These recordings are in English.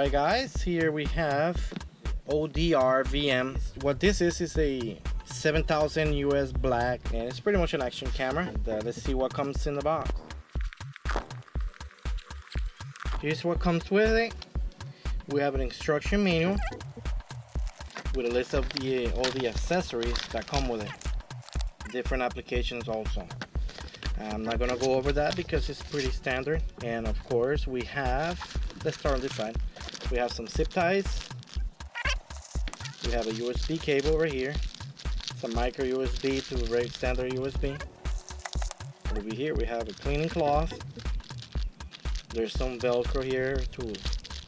Alright guys, here we have ODRVM. What this is a 7000 US black, and it's pretty much an action camera. And, let's see what comes in the box. Here's what comes with it. We have an instruction manual with a list of all the accessories that come with it. Different applications also. I'm not gonna go over that because it's pretty standard. And of course we have, let's start on this side. We have some zip ties. We have a USB cable over here. Some micro USB to very standard USB. Over here we have a cleaning cloth. There's some Velcro here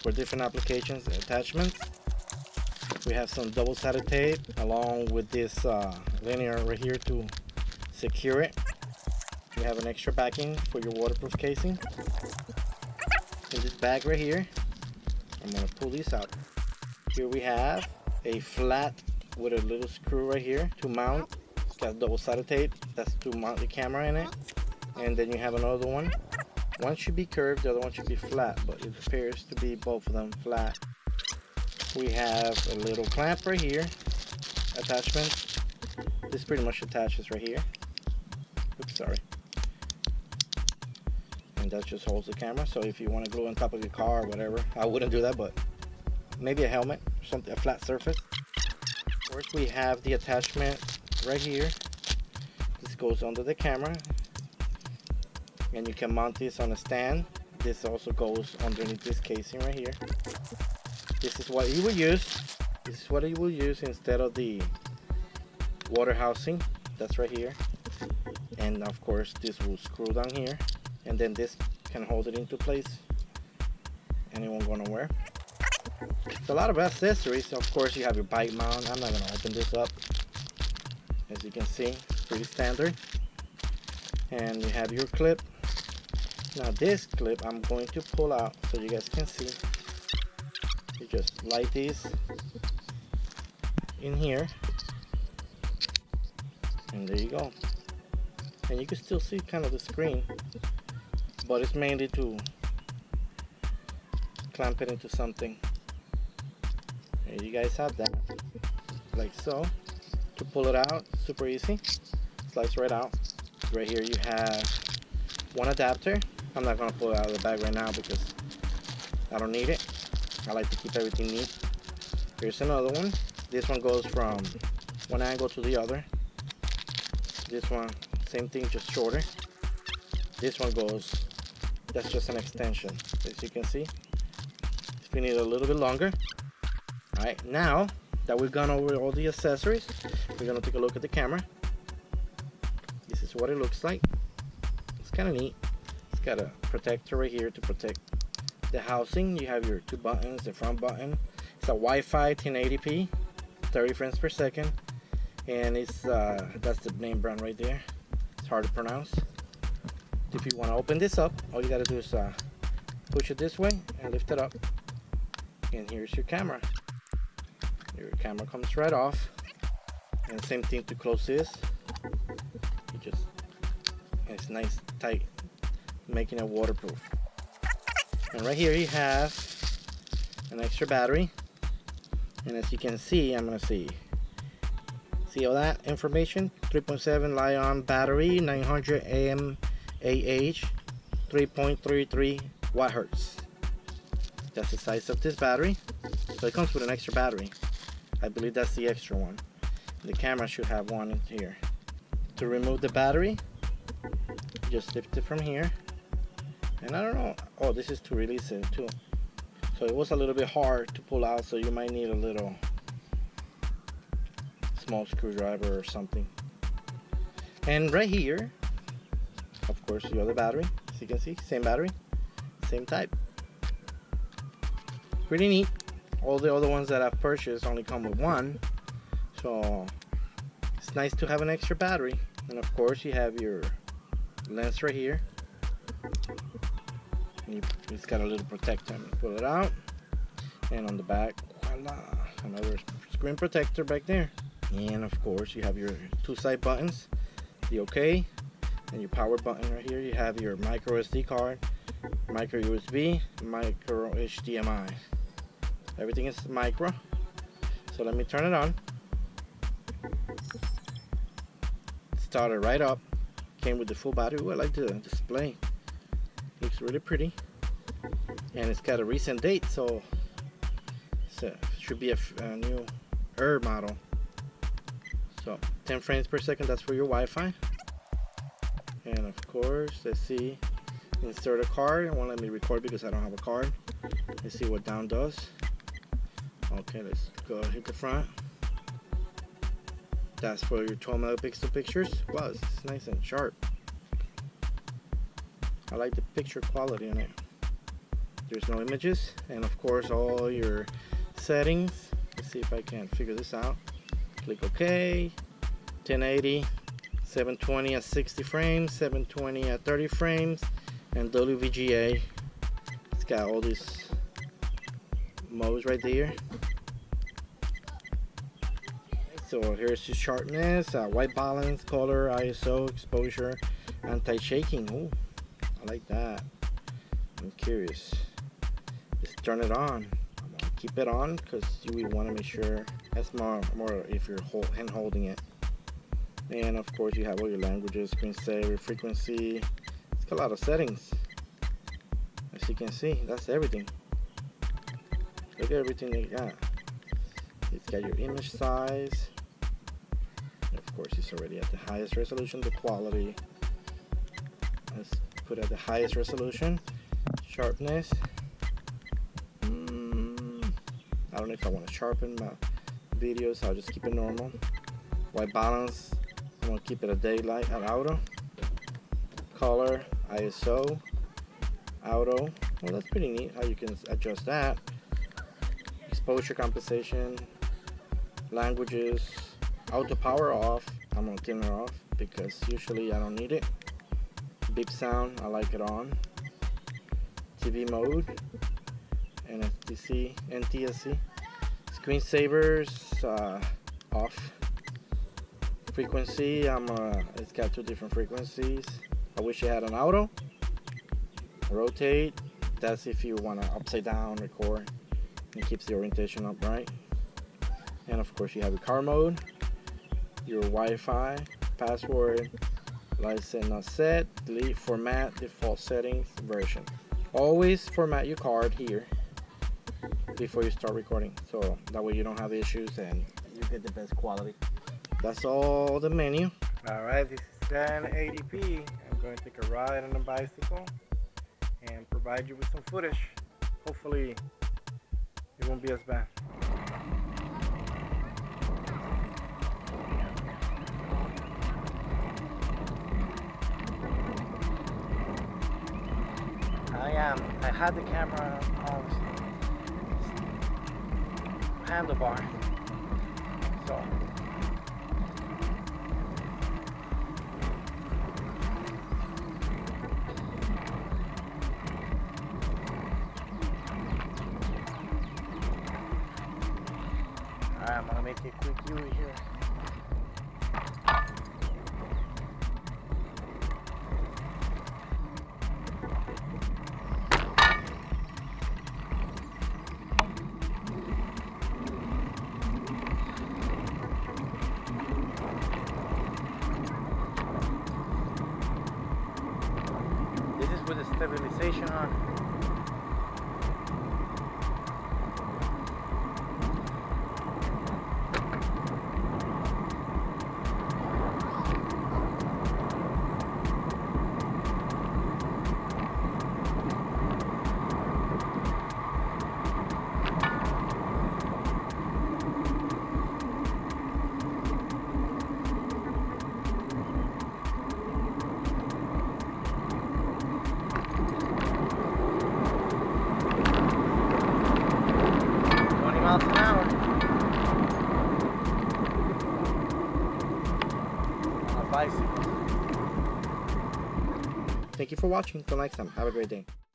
for different applications, attachments. We have some double-sided tape along with this linear right here to secure it. We have an extra backing for your waterproof casing. In this bag right here, I'm going to pull these out. Here we have a flat with a little screw right here to mount. It's got double-sided tape. That's to mount the camera in it. And then you have another one. One should be curved, the other one should be flat, but it appears to be both of them flat. We have a little clamp right here, attachment. This pretty much attaches right here. Oops, sorry. And that just holds the camera, so if you want to glue on top of your car or whatever, I wouldn't do that, but maybe a helmet or something, a flat surface. Of course, we have the attachment right here. This goes under the camera, and you can mount this on a stand. This also goes underneath this casing right here. This is what you will use. This is what you will use instead of the water housing. That's right here. And of course, this will screw down here, and then this can hold it into place. Anyone gonna wear? It's a lot of accessories. Of course, you have your bike mount. I'm not gonna open this up. As you can see, it's pretty standard. And you have your clip. Now this clip I'm going to pull out so you guys can see. You just light these in here, and there you go. And you can still see kind of the screen, but it's mainly to clamp it into something. And you guys have that, like so. To pull it out, super easy. Slides right out. Right here you have one adapter. I'm not gonna pull it out of the bag right now because I don't need it. I like to keep everything neat. Here's another one. This one goes from one angle to the other. This one, same thing, just shorter. This one goes, that's just an extension, as you can see. If you need a little bit longer. Alright, now that we've gone over all the accessories, we're gonna take a look at the camera. This is what it looks like. It's kind of neat. It's got a protector right here to protect the housing. You have your two buttons, the front button. It's a Wi-Fi 1080p, 30 frames per second, and it's that's the name brand right there. It's hard to pronounce. If you want to open this up, all you got to do is push it this way and lift it up, and here's your camera. Your camera comes right off, and same thing to close this. You just, it's nice tight, making it waterproof. And right here you have an extra battery, and as you can see, I'm gonna see all that information. 3.7 Li-ion battery, 900 mAh, 3.33 watt hertz. That's the size of this battery. So it comes with an extra battery. I believe that's the extra one. The camera should have one in here. To remove the battery, just lift it from here. And I don't know, oh, this is to release it too. So it was a little bit hard to pull out, so you might need a little small screwdriver or something. And right here, of course, the other battery. As you can see, same battery, same type. Pretty neat. All the other ones that I've purchased only come with one. So it's nice to have an extra battery. And of course, you have your lens right here. It's got a little protector. Pull it out, and on the back, voila, another screen protector back there. And of course, you have your two side buttons, the OK, and your power button right here. You have your micro SD card, micro USB, micro HDMI. Everything is micro. So let me turn it on. Started right up. Came with the full battery. Ooh, I like the display. Looks really pretty. And it's got a recent date, so it should be a new model. So 10 frames per second, that's for your Wi-Fi. And of course, let's see, insert a card. It won't let me record because I don't have a card. Let's see what down does. Okay, let's go hit the front. That's for your 12 megapixel pictures. Wow, it's nice and sharp. I like the picture quality on it. There's no images, and of course all your settings. Let's see if I can figure this out. Click OK. 1080, 720 at 60 frames, 720 at 30 frames, and WVGA. It's got all these modes right there. So here's your sharpness, white balance, color, ISO, exposure, anti-shaking. Oh, I like that. I'm curious. Just turn it on. I'm gonna keep it on because you want to make sure that's more if you're hand holding it. And of course you have all your languages, screensaver, frequency. It's got a lot of settings. As you can see, that's everything. Look at everything they got. It's got your image size. Of course, it's already at the highest resolution. The quality, let's put at the highest resolution. Sharpness. I don't know if I want to sharpen my videos, so I'll just keep it normal. White balance, I'm gonna keep it a daylight at auto. Color, ISO, auto. Well, that's pretty neat how you can adjust that. Exposure compensation, languages, auto power off. I'm gonna turn it off because usually I don't need it. Beep sound, I like it on. TV mode, NTSC. Screensavers off. Frequency, it's got 2 different frequencies. I wish it had an auto. Rotate, that's if you want to upside down record. It keeps the orientation upright. And of course you have your car mode, your Wi-Fi, password, license not set, delete, format, default settings, version. Always format your card here before you start recording, so that way you don't have issues and you get the best quality. That's all the menu. Alright, this is 1080p. I'm going to take a ride on a bicycle and provide you with some footage. Hopefully it won't be as bad. I had the camera on handlebar, so alright, I'm gonna make a quick U here. With the stabilization on. Miles an hour on a bicycle. Thank you for watching. Till next time, have a great day.